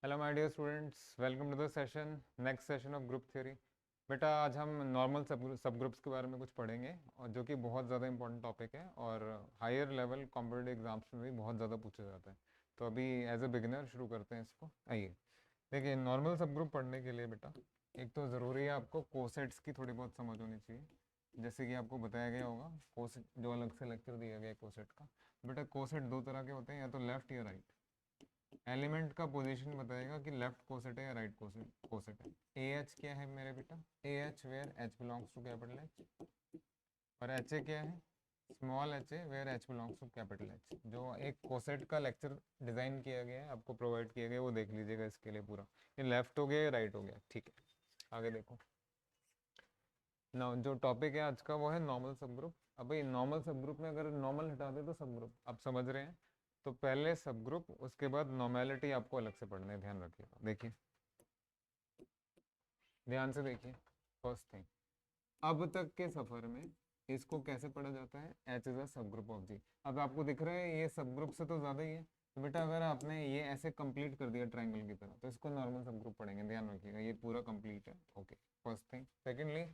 Hello my dear students, welcome to the session next session of group theory. बेटा आज हम normal sub groups के बारे में कुछ पढ़ेंगे और जो कि बहुत ज़्यादा इंपॉर्टेंट टॉपिक है और हायर लेवल कॉम्पिटिटिव एग्जाम्स में भी बहुत ज़्यादा पूछा जाता है। तो अभी एज ए बिगिनर शुरू करते हैं इसको। आइए देखिए, नॉर्मल सब ग्रुप पढ़ने के लिए बेटा एक तो ज़रूरी है आपको कोसेट्स की थोड़ी बहुत समझ होनी चाहिए। जैसे कि आपको बताया गया होगा कोसेट, जो अलग से लेक्चर दिया गया है कोसेट का। बेटा कोसेट दो तरह के होते हैं, या तो लेफ्ट या राइट। एलिमेंट का पोजीशन बताएगा कि लेफ्ट कोसेट है या राइट कोसेट कोसेट है। ए एच क्या है मेरे बेटा? A H where H belongs to capital H. और एच ए क्या है? Small H a where H belongs to capital H. जो एक कोसेट का लेक्चर डिजाइन किया गया है, आपको प्रोवाइड किया गया है, वो देख लीजिएगा इसके लिए पूरा। ये लेफ्ट हो गया या राइट हो गया, ठीक है। आगे देखो ना, जो टॉपिक है आज का वो है नॉर्मल सब ग्रुप। अब भाई नॉर्मल सब ग्रुप में अगर नॉर्मल हटा दे तो सब ग्रुप, आप समझ रहे हैं। तो पहले सब ग्रुप, उसके बाद नॉर्मेलिटी आपको अलग से पढ़ना है, ध्यान रखिएगा। देखिए ध्यान से देखिए। फर्स्ट थिंग, अब तक के सफर में इसको कैसे पढ़ा जाता है? एच इज अ सब ग्रुप ऑफ जी। अब आपको दिख रहा है ये सब ग्रुप से तो ज्यादा ही है। तो बेटा अगर आपने ये ऐसे कंप्लीट कर दिया ट्रायंगल की तरह, तो इसको नॉर्मल सब ग्रुप पढ़ेंगे, ध्यान रखिएगा, ये पूरा कंप्लीट है। Okay, first thing. Secondly,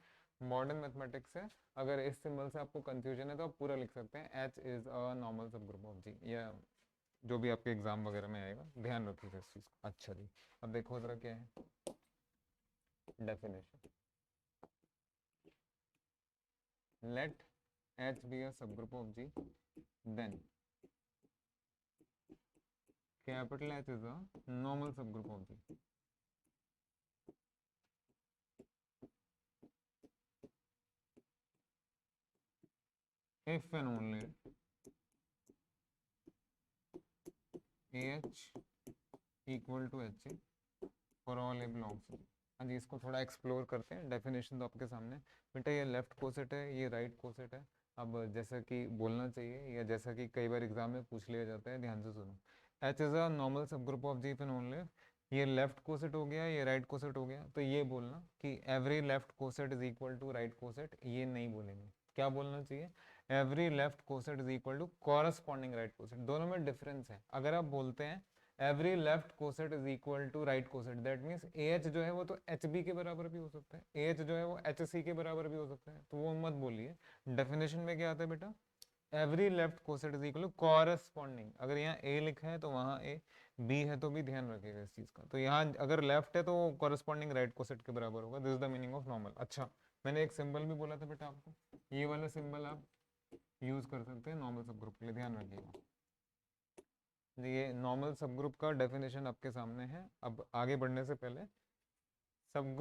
modern mathematics है, अगर इस सिंबल से आपको कंफ्यूजन है तो आप पूरा लिख सकते हैं एच इज अ नॉर्मल सब ग्रुप ऑफ जी, या जो भी आपके एग्जाम वगैरह में आएगा, ध्यान रखिएगा इस चीज को। अच्छा जी, अब देखो जरा क्या है definition. Let H be a subgroup of G, then capital H is a normal subgroup of G. If and only AH equal to HA for all A belongs to G. हाँ जी, इसको थोड़ा एक्सप्लोर करते हैं। Definition तो आपके सामने। बेटा ये लेफ्ट कोसेट है, ये राइट कोसेट है। अब जैसा कि बोलना चाहिए, या जैसा कि कई बार एग्जाम में पूछ लिया जाता है, ध्यान से सुनो। एच इज अ नॉर्मल सब group of G if and only, ये लेफ्ट कोसेट हो गया, ये राइट कोसेट हो गया। तो ये बोलना कि every left coset is equal to right coset, ये नहीं बोलेंगे। क्या बोलना चाहिए? Every left coset is equal to corresponding right coset. दोनों में डिफरेंस है। अगर आप बोलते हैं every left coset is equal to right coset, that means a H जो है वो तो एच बी के बराबर भी हो सकता है, ए एच जो है वो एच सी के बराबर भी हो सकता है, तो वो मत बोलिए। डेफिनेशन में क्या आता है बेटा? Every left coset is equal to corresponding. अगर यहाँ ए लिखा है तो वहाँ ए, बी है तो भी, ध्यान रखिएगा इस चीज का। तो यहाँ अगर लेफ्ट है तो कॉरस्पॉन्डिंग राइट कोसेट के बराबर होगा। This is the meaning of normal. अच्छा, मैंने एक सिंबल भी बोला था बेटा आपको, ये वाला सिंबल आप यूज कर सकते हैं नॉर्मल सब ग्रुप के लिए, ध्यान रखिएगा। ये नॉर्मल सब ग्रुप का डेफिनेशन आपके सामने है। अब आगे बढ़ने से पहले, सब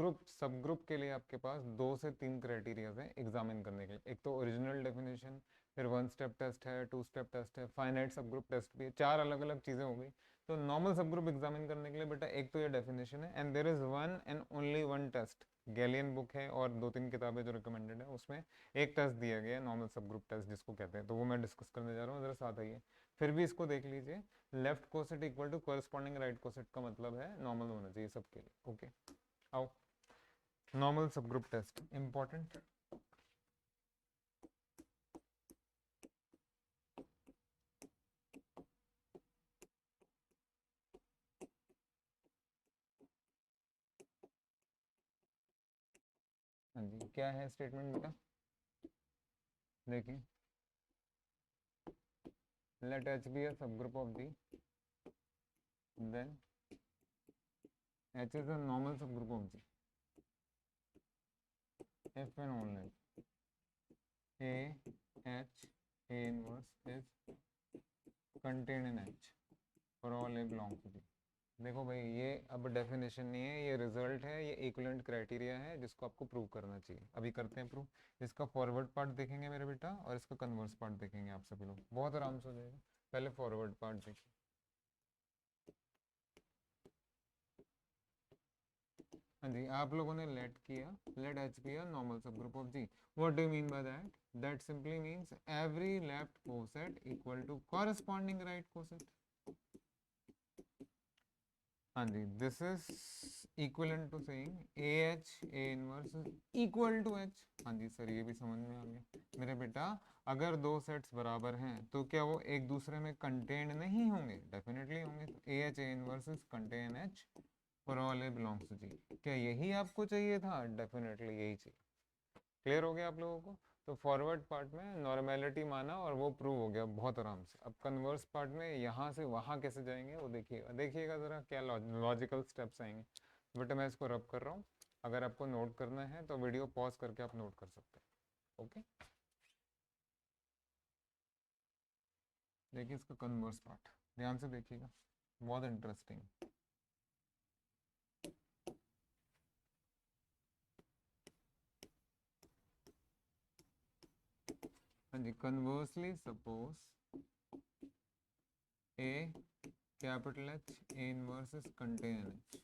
ग्रुप के लिए आपके पास 2 से 3 क्राइटेरियाज हैं एग्जामिन करने के लिए। एक तो ओरिजिनल डेफिनेशन, फिर 1 स्टेप टेस्ट है, 2 स्टेप टेस्ट है, फाइनाइट सब ग्रुप टेस्ट भी है। 4 अलग अलग चीज़ें हो गई। तो नॉर्मल सब ग्रुप एग्जामिन करने के लिए बेटा एक तो ये डेफिनेशन है, and there is one and only one test. Gallian book है और 2-3 किताबें जो रिकमेंडेड है, उसमें एक टेस्ट दिया गया है नॉर्मल सब ग्रुप टेस्ट जिसको कहते हैं, तो वो मैं डिस्कस करने जा रहा हूँ, जरा साथ आइए। फिर भी इसको देख लीजिए, left coset equal to corresponding right coset का मतलब है नॉर्मल होना चाहिए सबके लिए। ओके, आओ नॉर्मल सब ग्रुप टेस्ट इंपॉर्टेंट। हाँ जी, क्या है स्टेटमेंट बेटा? देखिए, लेट एच बी अ सब group of D, then H is a normal सब group of G if and only a H A inverse is contained in H for all a belong to G. देखो भाई, ये अब definition नहीं है, ये result है, ये इक्विवेलेंट क्राइटेरिया है जिसको आपको प्रूव करना चाहिए। अभी करते हैं प्रूव। इसका फॉरवर्ड पार्ट देखेंगे मेरे बेटा, और इसका कन्वर्स पार्ट देखेंगे आप सभी लोग, बहुत आराम से हो जाएगा। पहले फॉरवर्ड पार्ट देखिए। हाँ जी, आप लोगों ने लेट किया, let H be a normal सब group of G. What do you mean by that? That simply means every left coset equal to corresponding right coset. हाँ जी, this is equivalent to saying a H A inverse equal to H. हाँ जी sir, ये भी समझ में आ गया मेरे बेटा। अगर दो सेट्स बराबर हैं तो क्या वो एक दूसरे में कंटेन्ड नहीं होंगे? डेफिनेटली होंगे। तो a H A inverse is contain H for all a belongs to G. क्या यही आपको चाहिए था? डेफिनेटली यही चाहिए। क्लियर हो गया आप लोगों को? तो फॉरवर्ड पार्ट में नॉर्मेलिटी माना और वो प्रूव हो गया बहुत आराम से। अब कन्वर्स पार्ट में यहाँ से वहाँ कैसे जाएंगे वो देखिएगा, देखिएगा ज़रा क्या लॉजिकल स्टेप्स आएंगे। बट मैं इसको रब कर रहा हूँ, अगर आपको नोट करना है तो वीडियो पॉज करके आप नोट कर सकते हैं। ओके, देखिए इसका कन्वर्स पार्ट ध्यान से देखिएगा, बहुत इंटरेस्टिंग। हाँ जी, conversely suppose a capital H A inverse is contain H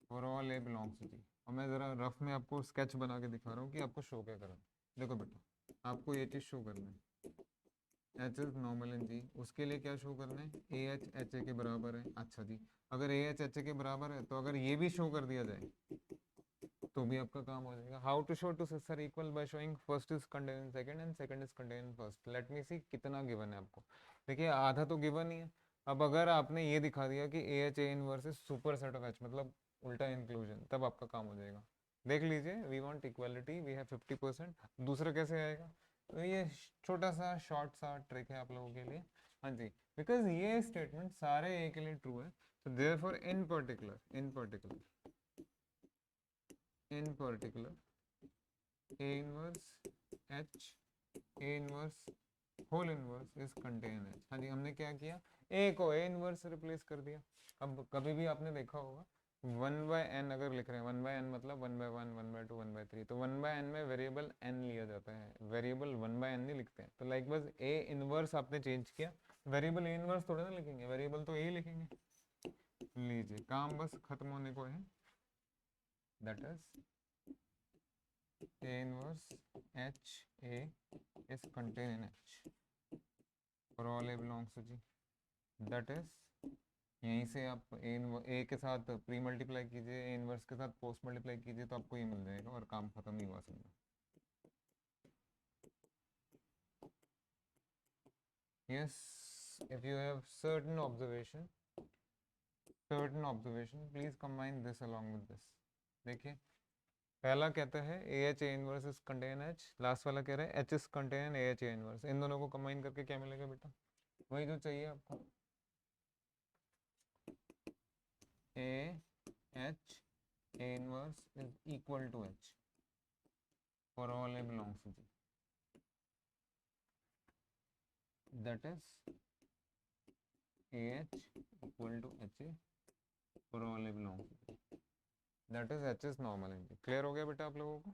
for all a belongs to G. और मैं ज़रा रफ में आपको स्केच बना के दिखा रहा हूँ कि आपको शो क्या करना है। देखो बेटा, आपको ये चीज़ शो करना है, एच इज नॉर्मल इन जी, उसके लिए क्या शो करना है? ए एच एच ए के बराबर है। अच्छा जी, अगर ए एच एच ए के बराबर है तो अगर ये भी शो कर दिया जाए तो भी आपका काम हो जाएगा। How to show two sets are equal? By showing first is contain in second and second is contain in first. Let me see कितना गिवन है आपको। देखिए आधा तो गिवन ही है। अब अगर आपने ये दिखा दिया कि ए H A inverse is super set of H, मतलब उल्टा इंक्लूजन, तब आपका काम हो जाएगा। देख लीजिए, we want equality, we have 50%। दूसरा कैसे आएगा? तो ये छोटा सा शॉर्ट सा ट्रिक है आप लोगों के लिए। हाँ जी, बिकॉज ये स्टेटमेंट सारे ए के लिए ट्रू है, तो therefore in particular A inverse H A inverse whole inverse is contain H. हाँ जी, हमने क्या किया? ए को ए इनवर्स रिप्लेस कर दिया। अब कभी भी आपने देखा होगा 1/n अगर लिख रहे हैं, 1/n मतलब 1/1 1/2 1/3, तो 1/n में वेरिएबल n लिया जाता है, वेरिएबल 1/n नहीं लिखते हैं। तो लाइक बस ए इनवर्स आपने चेंज किया, वेरिएबल ए इनवर्स थोड़ा ना लिखेंगे, वेरिएबल तो ए लिखेंगे। लीजिए काम बस खत्म होने को है, that is A inverse H A is contained in H for all A belongs to G. That is, यहीं से आप A के साथ प्री मल्टीप्लाई कीजिए, A इनवर्स के साथ पोस्ट मल्टीप्लाई कीजिए, तो आपको ये मिल जाएगा और काम खत्म ही हुआ समझो। Yes, if you have certain observation, please combine this along with this. देखिए पहला कहता है a H A inverse is contain H, last वाला कह रहा है H is contain a H A inverse. इन दोनों को कंबाइन करके क्या मिलेगा बेटा? वही जो चाहिए आपको, a H A inverse is equal to H for all a belongs to G. That is a H equal to H a for all a belongs to G. That is H is normal in G. Clear हो गया बेटा आप लोगों को?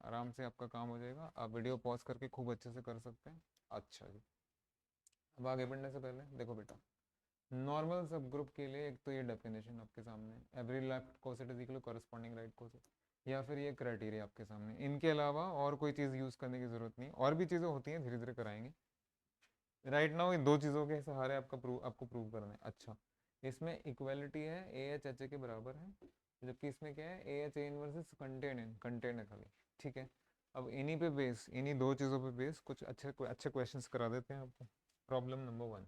आराम से आपका काम हो जाएगा, आप वीडियो पॉज करके खूब अच्छे से कर सकते हैं। अच्छा जी, अब आगे बढ़ने से पहले देखो बेटा, नॉर्मल सब ग्रुप के लिए एक तो ये डेफिनेशन आपके सामने, every left coset is equal to corresponding right coset, या फिर ये क्राइटेरिया आपके सामने। इनके अलावा और कोई चीज़ यूज़ करने की ज़रूरत नहीं, और भी चीज़ें होती हैं, धीरे धीरे कराएंगे। राइट नाउ इन दो चीज़ों के सहारे आपको प्रूव करना है। अच्छा, इसमें इक्वालिटी है, ए एच एच ए के बराबर है, जबकि इसमें क्या है? A H A inverse contain है खाली। ठीक है, अब इन्हीं पे बेस, इन्हीं दो चीज़ों पे बेस कुछ अच्छे क्वेश्चंस करा देते हैं आपको। Problem number 1,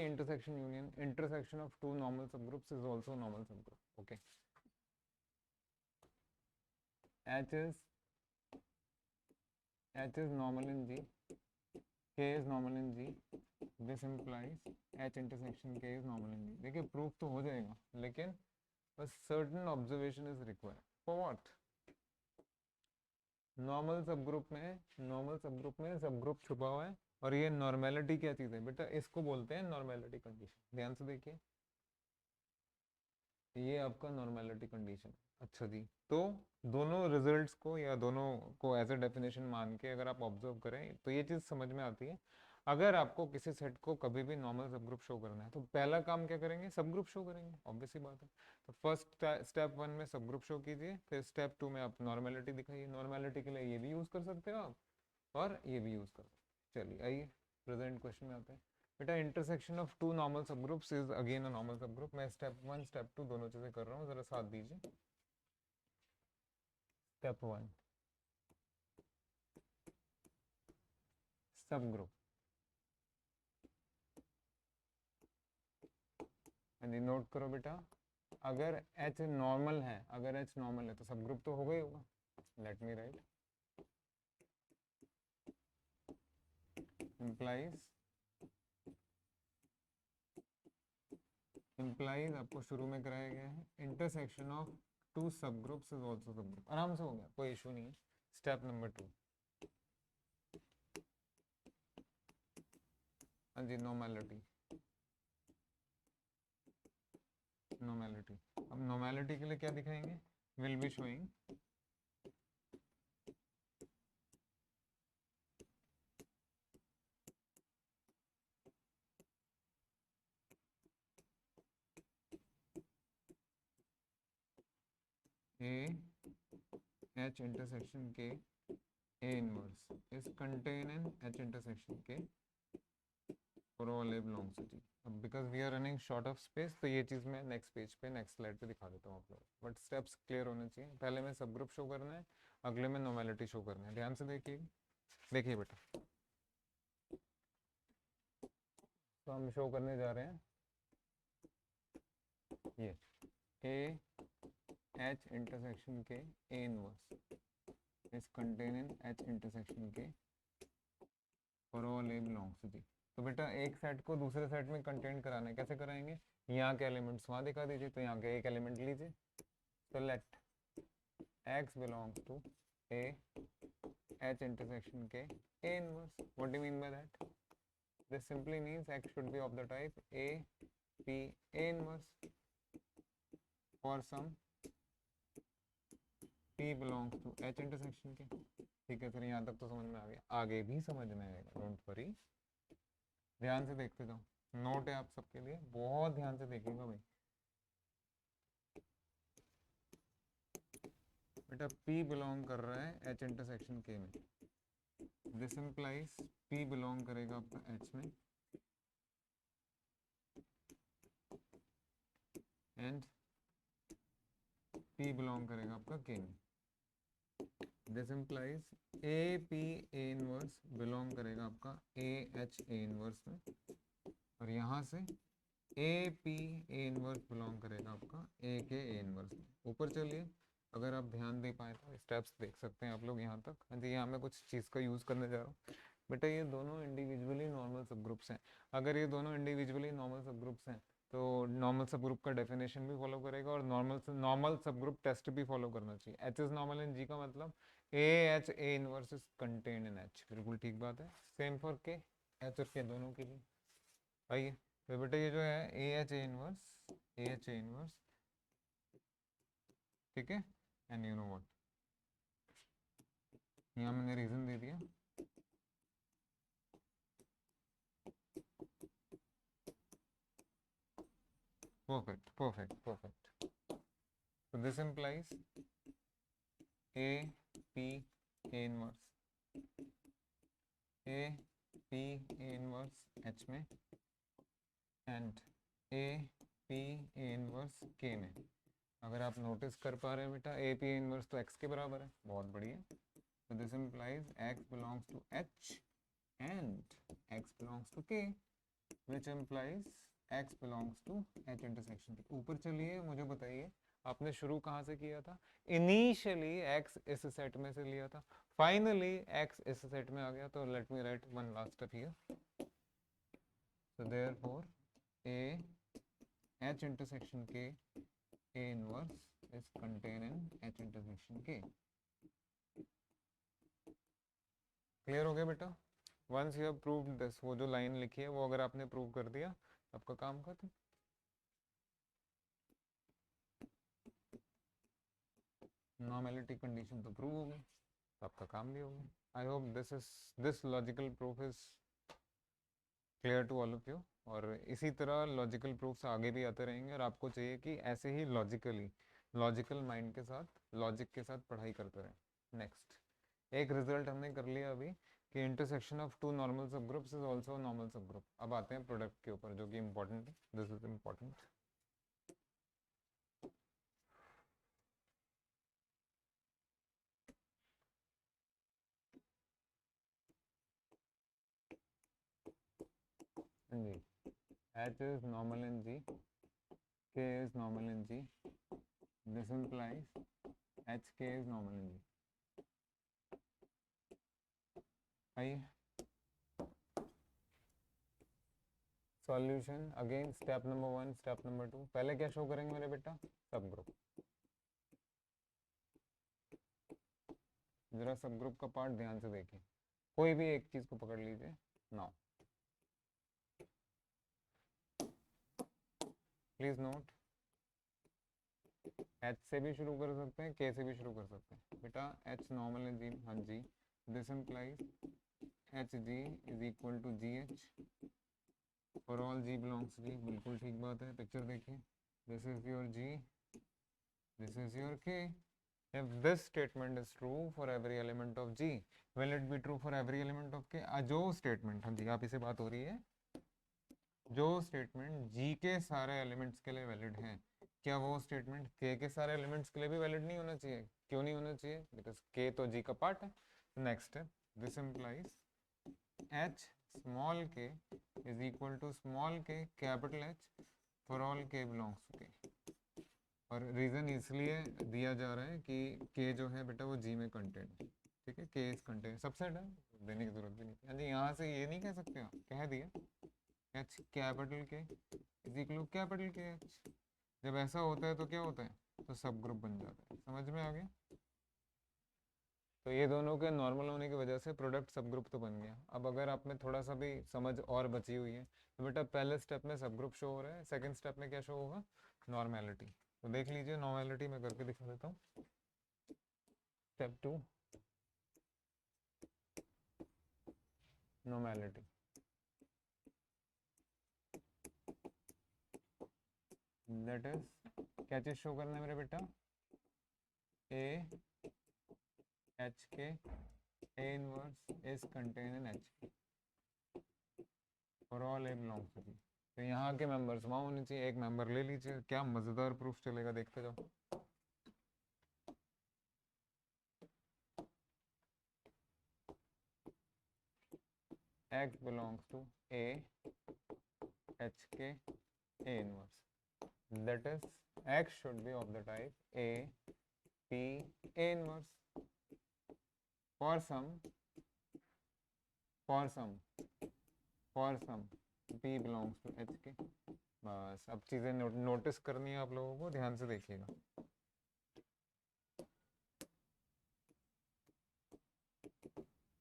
intersection union, intersection of two normal subgroups is also normal subgroup. Okay, H is normal in G, K is normal in G, this implies H intersection K is normal in G. देखिए proof तो हो जाएगा, लेकिन बस certain observation is required. For what? Normal subgroup में subgroup छुपा हुआ है, और ये नॉर्मेलिटी क्या चीज़ है बेटा? इसको बोलते हैं नॉर्मेलिटी कंडीशन। ध्यान से देखिए, ये आपका नॉर्मेलिटी कंडीशन। अच्छा जी, तो दोनों रिजल्ट्स को या दोनों को एज ए डेफिनेशन मान के अगर आप ऑब्जर्व करें तो ये चीज़ समझ में आती है। अगर आपको किसी सेट को कभी भी नॉर्मल सब ग्रुप शो करना है तो पहला काम क्या करेंगे? सब ग्रुप शो करेंगे, ऑब्वियस सी बात है। तो फर्स्ट स्टेप 1 में सब ग्रुप शो कीजिए, फिर स्टेप 2 में आप नॉर्मेलिटी दिखाइए। नॉर्मेलिटी के लिए ये भी यूज़ कर सकते हो आप, और ये भी यूज कर सकते हैं। चलिए आइए प्रेजेंट क्वेश्चन में आते हैं। बेटा intersection of two normal sub groups is again a normal सब ग्रुप। मैं स्टेप 1 स्टेप 2 दोनों चीजें कर रहा हूँ, जरा साथ दीजिए। स्टेप 1 सब ग्रुप, नोट करो बेटा, अगर H नॉर्मल है, अगर H नॉर्मल है तो सब ग्रुप तो होगा ही होगा। लेट मी राइट, implies आपको शुरू में कराया गया है इंटरसेक्शन ऑफ टू सब ग्रुप्स इज आल्सो सब ग्रुप। आराम से हो गया, कोई इशू नहीं है। स्टेप नंबर 2, हाँ जी, नॉर्मेलिटी। नॉर्मेलिटी, अब नॉर्मेलिटी के लिए क्या दिखाएंगे, will be showing A H intersection K A inverse is contained in H intersection K for all A belongs to G। अब because we are running short of space तो ये चीज़ मैं नेक्स्ट पेज पे, नेक्स्ट स्लाइड पे दिखा देता हूँ आप लोग, बट स्टेप्स क्लियर होने चाहिए। पहले में सब ग्रुप शो करना है, अगले में नॉर्मेलिटी शो करना है। ध्यान से देखिए, देखिए बेटा, तो हम शो करने जा रहे हैं ये A H intersection K A inverse is contained in H intersection K for all A belongs to G। तो बेटा एक सेट को दूसरे सेट में कंटेन कराना है, कैसे कराएंगे, यहाँ के एलिमेंट्स वहाँ दिखा दीजिए, तो यहाँ के एक एलिमेंट लीजिए, तो late X belongs to A H intersection K A inverse। What do you mean by that? This simply means X should be of the type A P A inverse for some P belongs to H intersection K। ठीक है sir, यहाँ तक तो समझ में आ गया, आगे भी समझ में आएगा, डोंट वरी। ध्यान से देखते जाओ, नोट है आप सबके लिए, बहुत ध्यान से देखिएगा भाई। बेटा P बिलोंग कर रहा है H इंटरसेक्शन K में, दिस इंप्लाइज P बिलोंग करेगा आपका H में एंड P बिलोंग करेगा आपका K में। This implies A P A inverse belong करेगा आपका ए एच ए इनवर्स में, और यहाँ से A P A inverse belong करेगा आपका ए के ए इनवर्स में। ऊपर चलिए, अगर आप ध्यान दे पाए तो स्टेप्स देख सकते हैं आप लोग यहाँ तक। हाँ जी, यहाँ मैं कुछ चीज़ का यूज़ करने जा रहा हूँ। बेटा ये दोनों इंडिविजुअली नॉर्मल सब ग्रुप्स हैं। अगर ये दोनों इंडिविजुअली नॉर्मल सब ग्रुप्स हैं तो नॉर्मल सब ग्रुप का डेफिनेशन भी फॉलो करेगा और नॉर्मल सब ग्रुप टेस्ट भी फॉलो करना चाहिए। एच इज नॉर्मल इन जी का मतलब ए H A inverse is contained in H, बिल्कुल ठीक बात है। सेम फॉर के, एच और के दोनों के लिए। आइए तो बेटा ये जो है a H A inverse, A H A inverse, ठीक है, एंड यू नो व्हाट, यहाँ मैंने रीजन दे दिया। Perfect, perfect, perfect. So this implies A P A inverse, A P A inverse H में and A P A inverse K में। अगर आप notice कर पा रहे हैं बेटा, A P A inverse तो X के बराबर है, बहुत बढ़िया। So this implies X belongs to H and X belongs to K, which implies X belongs to H intersection K। ऊपर चलिए, मुझे बताइए आपने शुरू कहाँ से किया था? इनिशियली X इस सेट में से लिया था, फाइनली X इस सेट में आ गया। तो late me right one last step here. So therefore A H intersection K A inverse is contained in H intersection K। Clear हो गया बेटा? Once you have proved this, वो जो लाइन लिखी है वो अगर आपने प्रूव कर दिया आपका काम खत्म। नॉर्मेलिटी कंडीशन तो प्रूव हो गई, तो आपका काम भी हो गया। I hope this logical proof is clear to all of you, और इसी तरह लॉजिकल प्रूफ्स आगे भी आते रहेंगे, और आपको चाहिए कि ऐसे ही लॉजिकल माइंड के साथ, लॉजिक के साथ पढ़ाई करते रहें। नेक्स्ट एक रिजल्ट हमने कर लिया अभी, कि intersection of two normal sub groups is also normal सब ग्रुप। अब आते हैं प्रोडक्ट के ऊपर जो कि इंपॉर्टेंट है, दिस इज इंपॉर्टेंट। जी, H is normal in G, K is normal in G. This implies HK is normal in G. आइए solution again, step number 1, step number 2। पहले क्या शो करेंगे मेरे बेटा? सब ग्रुप। जरा सब ग्रुप का पार्ट ध्यान से देखिए, कोई भी एक चीज को पकड़ लीजिए। नाउ प्लीज नोट, एच से भी शुरू कर सकते हैं, के से भी शुरू कर सकते हैं बेटा। एच नॉर्मल है जी, हाँ जी। This implies H g is equal to g H for all g belongs G. बिल्कुल ठीक बात है, पिक्चर देखिए। This is your G, this is your K. If this statement is true for every element of G, will it be true for every element of K? जो statement, हाँ जी, आप इसे बात हो रही है, जो स्टेटमेंट G के सारे एलिमेंट्स के लिए वैलिड है, क्या वो स्टेटमेंट K के सारे एलिमेंट्स के लिए भी वैलिड नहीं होना चाहिए? क्यों नहीं होना चाहिए? बिकॉज K तो G का पार्ट है। नेक्स्ट है, this implies H small k is equal to small k capital H for all K belongs to K। और रीज़न इसलिए दिया जा रहा है कि K जो है बेटा वो G में कंटेंट है, ठीक है। K इज कंटेंट, सबसेट है, देने की जरूरत भी नहीं। हाँ जी, यहाँ से ये नहीं कह सकते आप, कह दिया H capital K is equal capital के H। जब ऐसा होता है तो क्या होता है? तो सब ग्रुप बन जाता है। समझ में आ गया? तो ये दोनों के नॉर्मल होने की वजह से प्रोडक्ट सब ग्रुप तो बन गया। अब अगर आप में थोड़ा सा भी समझ और बची हुई है तो बेटा पहले स्टेप में सब ग्रुप शो हो रहा है, सेकंड स्टेप में क्या शो होगा? नॉर्मेलिटी। तो देख लीजिए, नॉर्मेलिटी मैं करके दिखा देता हूँ। Step 2, normality. दैट इज, क्या चीज शो करना है मेरे बेटा? A H K a inverse is contain in H K for all a belongs to B. तो यहाँ के मेंबर्स वहाँ होने चाहिए, एक मेंबर ले लीजिए। क्या मजेदार प्रूफ चलेगा, देखते जाओ। X belongs to A H K A inverse. That is, X should be of the type A P A inverse. For some P belongs to H K. बस अब चीजें नोटिस करनी है आप लोगों को, ध्यान से देखिएगा।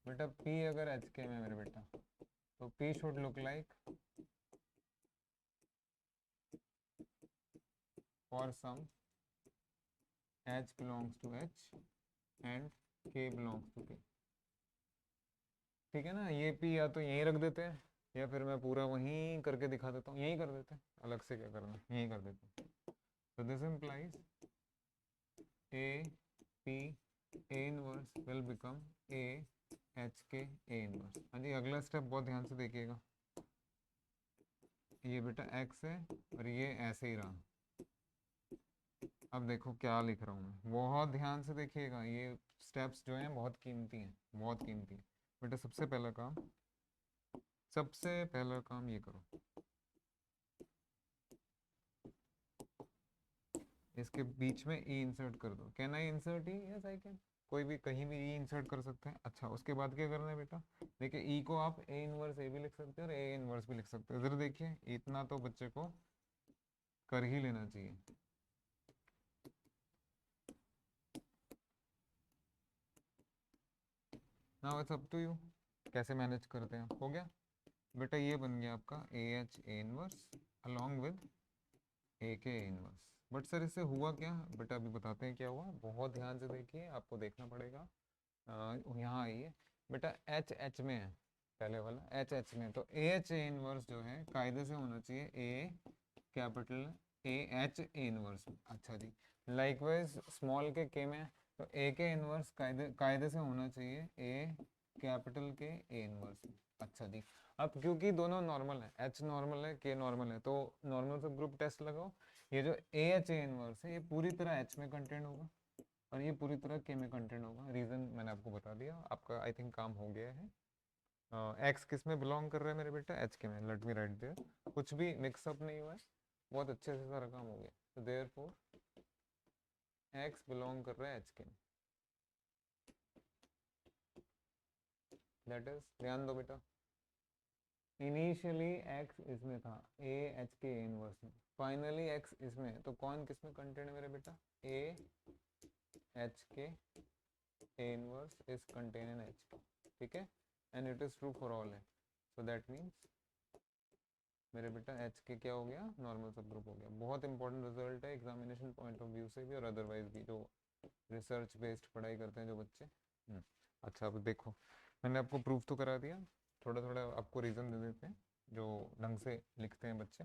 बेटा P अगर H K में मेरे बेटा, तो P should look like for some H belongs to H and K belongs to K। ठीक है ना? ये P या तो यहीं रख देते हैं या फिर मैं पूरा वहीं करके दिखा देता हूँ। यहीं कर देते हैं, अलग से क्या करना, यहीं कर देते हैं। तो this implies A P A inverse will become A H K A inverse. हाँ जी, अगला स्टेप बहुत ध्यान से देखिएगा। ये बेटा X है और ये ऐसे ही रहा। अब देखो क्या लिख रहा हूँ मैं, बहुत ध्यान से देखिएगा। ये स्टेप्स जो हैं बहुत कीमती हैं, बहुत कीमती है बेटा। सबसे पहला काम ये करो, इसके बीच में ई इंसर्ट कर दो। Can I insert E? Yes I can. कोई भी कहीं भी ई इंसर्ट कर सकते हैं। अच्छा, उसके बाद क्या करना है बेटा? देखिए, ई को आप ए इनवर्स ए भी लिख सकते हैं और ए इनवर्स भी लिख सकते हैं। जरा देखिए, इतना तो बच्चे को कर ही लेना चाहिए। Now it's up to you, कैसे मैनेज करते हैं। हो गया बेटा, ये बन गया आपका A H A inverse along with A के इनवर्स। बट सर इससे हुआ क्या बेटा? अभी बताते हैं क्या हुआ। बहुत ध्यान से देखिए, आपको देखना पड़ेगा। यहाँ आइए बेटा, एच एच में है पहले वाला, एच एच में। तो ए एच ए इनवर्स जो है कायदे से होना चाहिए a capital a H A inverse. अच्छा जी, लाइकवाइज स्मॉल के में, तो ए के इनवर्स कायदे से होना चाहिए ए कैपिटल के ए इनवर्स में। अच्छा जी, अब क्योंकि दोनों नॉर्मल है, एच नॉर्मल है के नॉर्मल है, तो नॉर्मल सब ग्रुप टेस्ट लगाओ। ये जो ए एच ए इनवर्स है ये पूरी तरह एच में कंटेंट होगा और ये पूरी तरह के में कंटेंट होगा। रीजन मैंने आपको बता दिया, आपका आई थिंक काम हो गया है। एक्स किस में बिलोंग कर रहा है मेरे बेटा, एच के में। लेट मी राइट देयर, कुछ भी मिक्सअप नहीं हुआ है, बहुत अच्छे से सारा काम हो गया। तो देयरफॉर एक्स बिलोंग कर रहा है एच के में। दैट इज, ध्यान दो बेटा, इनिशियली एक्स इसमें था, ए एच के इनवर्स में, फाइनली एक्स इसमें, तो कौन किस में कंटेंट है मेरे बेटा, a H K inverse is contain in H K, ठीक है, and it is true for all है। सो दैट मीन्स मेरे बेटा एच के क्या हो गया, नॉर्मल सब ग्रुप हो गया। बहुत इंपॉर्टेंट रिजल्ट है एग्जामिनेशन पॉइंट ऑफ व्यू से भी और अदरवाइज भी, जो रिसर्च बेस्ड पढ़ाई करते हैं जो बच्चे। अच्छा, अब देखो मैंने आपको प्रूफ तो करा दिया, थोड़ा थोड़ा आपको रीज़न दे देते हैं जो ढंग से लिखते हैं बच्चे।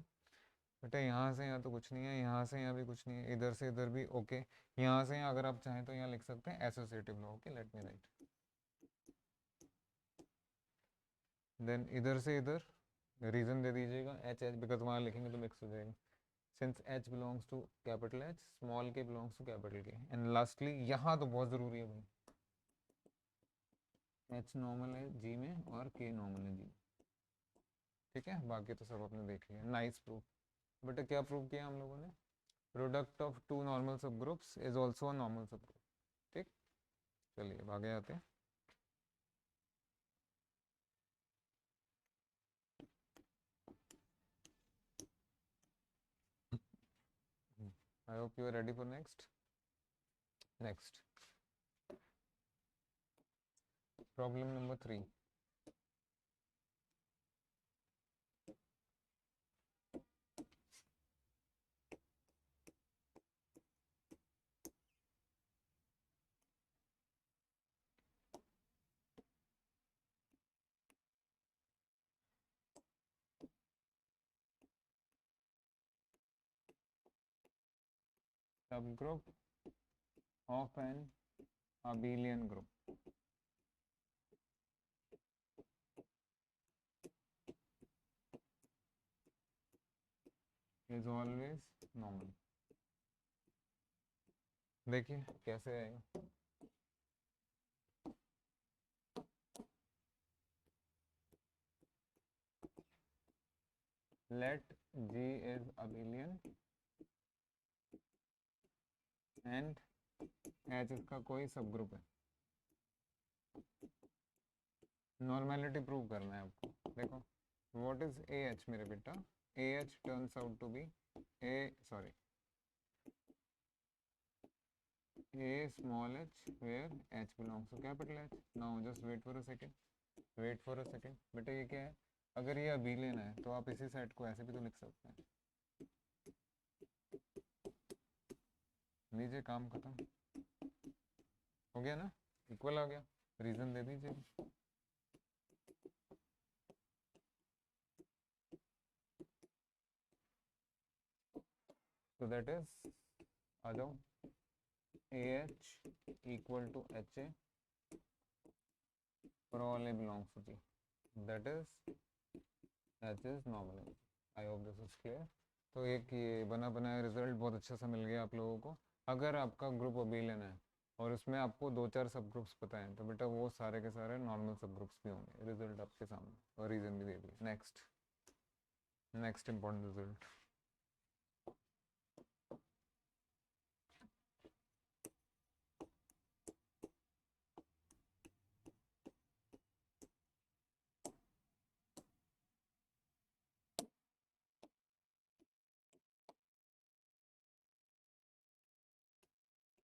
बेटा यहाँ से यहाँ तो कुछ नहीं है, यहाँ से यहाँ भी कुछ नहीं है, इधर से इधर भी ओके, यहाँ से यहाँ अगर आप चाहें तो यहाँ लिख सकते हैं associative law. Okay, let me write. Then इधर से इधर रीज़न दे दीजिएगा, एच एच, बिकॉज वहाँ लिखेंगे तो मिक्स हो जाएगा। Since H belongs to capital H, small K belongs to capital K, and lastly यहाँ तो बहुत ज़रूरी है भाई, एच नॉर्मल है जी में और के नॉर्मल है जी। ठीक है, बाकी तो सब आपने देख लिया। नाइस प्रूफ बेटा। क्या प्रूव किया हम लोगों ने, product of two normal sub groups is also a normal सब ग्रुप। ठीक, चलिए आगे आते हैं। I hope you are ready for next problem number 3। subgroup of an abelian group is always normal। देखिए कैसे आएगा, let G is abelian and H इसका कोई सब ग्रुप है। नॉर्मेलिटी प्रूव करना है आपको। देखो व्हाट इज ए एच मेरे बेटा, a H turns out to be a sorry a small h where h belongs to capital H। now just wait for a second बेटा, ये क्या है, अगर ये अबेलियन है तो आप इसी सेट को ऐसे भी तो लिख सकते हैं। लीजिए काम खत्म हो गया ना, इक्वल आ गया, रीजन दे दीजिए। so that is, आ जाओ, a H equal to H a for all a belongs to G, that is H is normal। I hope this is clear। तो एक ये बना बनाया रिजल्ट बहुत अच्छा सा मिल गया आप लोगों को। अगर आपका ग्रुप अबेलियन है और उसमें आपको 2-4 सब ग्रुप्स पता हैं तो बेटा वो सारे के सारे नॉर्मल सब ग्रुप्स भी होंगे। रिजल्ट आपके सामने और रीजन भी दे दिया। Next important result,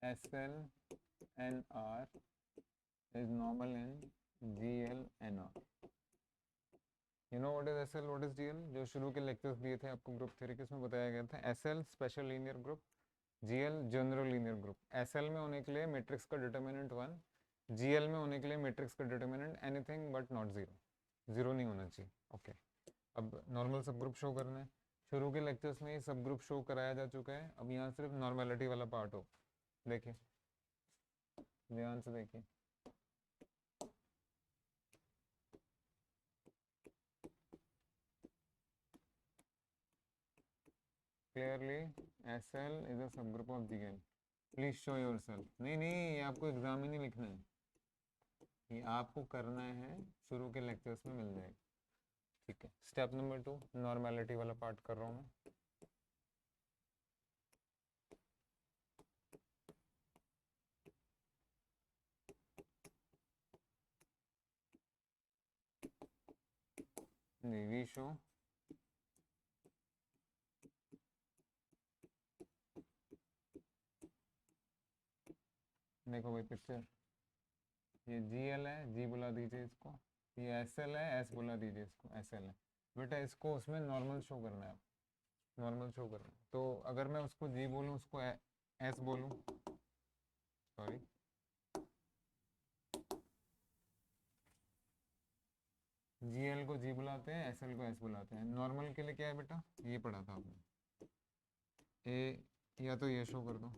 SL and R is normal in GL and R। You know what is SL, what is GL, जो शुरू के लेक्चर्स दिए थे आपको ग्रुप थ्योरी के, उसमें बताया गया था SL special linear group, GL general linear group. SL में होने के लिए मैट्रिक्स का डिटरमिनेंट 1, जीएल में होने के लिए मैट्रिक्स का डिटरमिनेंट एनीथिंग बट नॉट 0, 0 नहीं होना चाहिए। ओके, अब नॉर्मल सब ग्रुप शो करना है। शुरू के लेक्चर्स में ये सब ग्रुप शो कराया जा चुका है, अब यहाँ सिर्फ नॉर्मेलिटी वाला पार्ट हो। देखिए ध्यान से देखिए, clearly SL is a subgroup of GL. Please show yourself. नहीं नहीं, ये आपको एग्जाम में नहीं लिखना है, ये आपको करना है, शुरू के लेक्चर्स में मिल जाएगा। ठीक है, स्टेप नंबर 2 नॉर्मेलिटी वाला पार्ट कर रहा हूँ मैं। वी शो देखो भाई पिक्चर, ये GL है, G बुला दीजिए इसको, ये SL है, S बुला दीजिए इसको, SL है। बेटा इसको उसमें नॉर्मल शो करना है, नॉर्मल शो करना है। तो अगर मैं उसको G बोलूँ, उसको S बोलूँ, सॉरी GL को G बुलाते हैं, SL को S बुलाते हैं। नॉर्मल के लिए क्या है बेटा, ये पढ़ा था आपने, ए या तो ये शो कर दो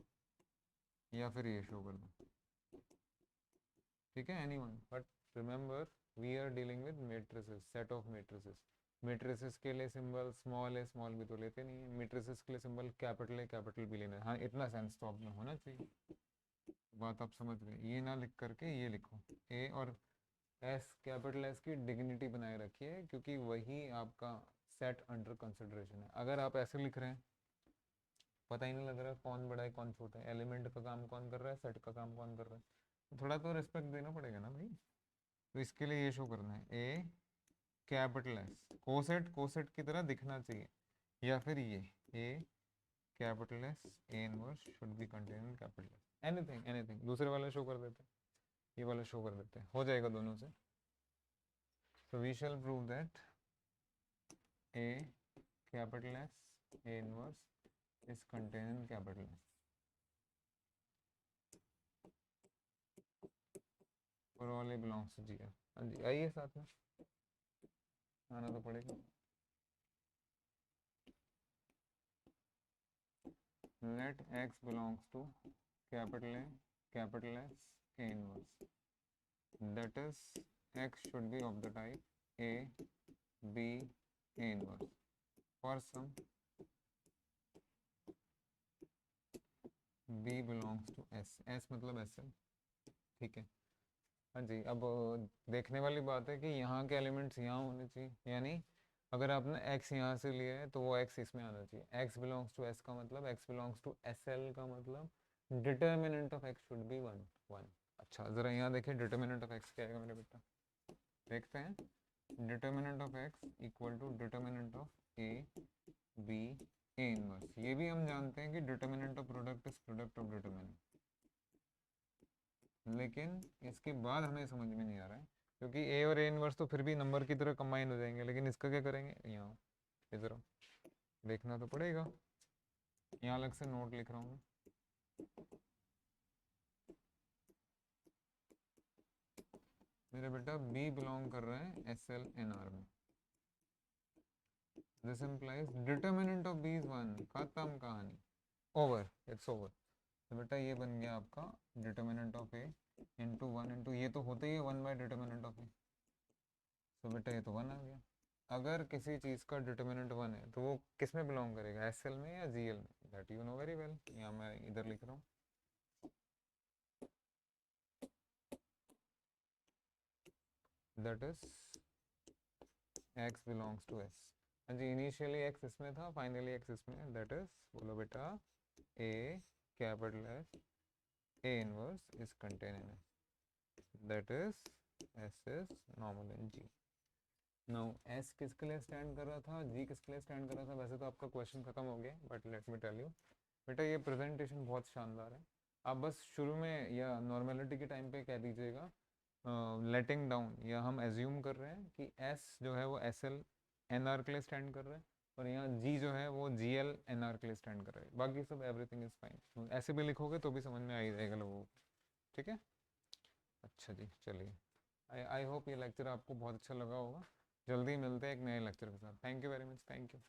या फिर ये शो कर दो, ठीक है, anyone. But remember we are dealing with matrices, set of matrices. Matrices के लिए सिंबल स्मॉल है, स्मॉल भी तो लेते नहीं है। मैट्रिसेस के लिए सिंबल कैपिटल है, कैपिटल भी लेना है। हाँ, इतना सेंस तो आप में होना चाहिए, बात आप समझ गए। ये ना लिख करके ये लिखो, ए और एस, कैपिटल एस की डिग्निटी बनाए रखिए, क्योंकि वही आपका सेट अंडर कंसिडरेशन है। अगर आप ऐसे लिख रहे हैं, पता ही नहीं लग रहा कौन बड़ा है कौन छोटा है, एलिमेंट का काम कौन कर रहा है, सेट का काम कौन कर रहा है, थोड़ा तो रिस्पेक्ट देना पड़ेगा ना भाई। तो इसके लिए ये शो करना है, a capital S, coset coset की तरह दिखना चाहिए, या फिर ये a capital S, a inverse should be contain in capital S, anything anything. दूसरे वाला शो कर देते हैं, ये वाला शो कर देते हैं, हो जाएगा दोनों से। So we shall prove that A capital S, A inverse is contained in capital S for all A belongs to GL। हाँ जी, आइए साथ में, आना तो पड़ेगा। Let X belongs to capital A, capital S, A inverse. That is, X should be of the type A, B, A inverse. For some B belongs to S, S मतलब SL, ठीक है। हाँ जी, अब देखने वाली बात है कि यहाँ के एलिमेंट्स यहाँ होने चाहिए, यानी अगर आपने x यहाँ से लिया है तो वो x इसमें आना चाहिए। x बिलोंग्स टू s का मतलब, x बिलोंग्स टू SL का मतलब determinant of x should be 1 1। अच्छा ज़रा यहाँ देखिए, डिटर्मिनेंट ऑफ x क्या आएगा मेरे बेटा, देखते हैं। Determinant of x equal to determinant of a b a इनवर्स। ये भी हम जानते हैं कि determinant of product is product of determinant, लेकिन इसके बाद हमें समझ में नहीं आ रहा है, क्योंकि ए और ए इनवर्स तो फिर भी नंबर की तरह कंबाइन हो जाएंगे, लेकिन इसका क्या करेंगे, यहाँ इधर देखना तो पड़ेगा। यहाँ अलग से नोट लिख रहा हूँ मैं, मेरा बेटा बी बिलोंग कर रहा है SL NR में। This implies determinant of B is 1, खत्म कहानी, ओवर, इट्स ओवर। तो बेटा ये बन गया आपका determinant of A into 1 into, ये तो होता ही है 1 बाय डिटर्मिनेंट ऑफ ए। तो बेटा ये तो 1 आ गया। अगर किसी चीज़ का डिटर्मिनेंट 1 है तो वो किस में बिलोंग करेगा, SL में या GL में, that you know very well. यहाँ मैं इधर लिख रहा हूँ, that is x belongs to S। हाँ जी, इनिशियली x इसमें था, फाइनली x इसमें, दैट इज, बोलो बेटा, A capital S, A inverse is contain in S, that is S is normal in G। Now S किसके लिए स्टैंड कर रहा था, G किसके लिए स्टैंड कर रहा था। वैसे तो आपका क्वेश्चन खत्म हो गया, but let me tell you बेटा, ये प्रेजेंटेशन बहुत शानदार है। आप बस शुरू में या नॉर्मेलिटी के टाइम पे कह दीजिएगा लेटिंग डाउन, या हम एज्यूम कर रहे हैं कि S जो है वो SL NR के लिए स्टैंड कर रहा है, और यहाँ G जो है वो GL NR के लिए स्टैंड कर रहा है। बाकी सब एवरीथिंग इज फाइन, ऐसे भी लिखोगे तो भी समझ में आ ही जाएगा लोगों को, ठीक है। अच्छा जी, चलिए, आई होप ये लेक्चर आपको बहुत अच्छा लगा होगा। जल्दी मिलते हैं एक नए लेक्चर के साथ। Thank you very much, thank you.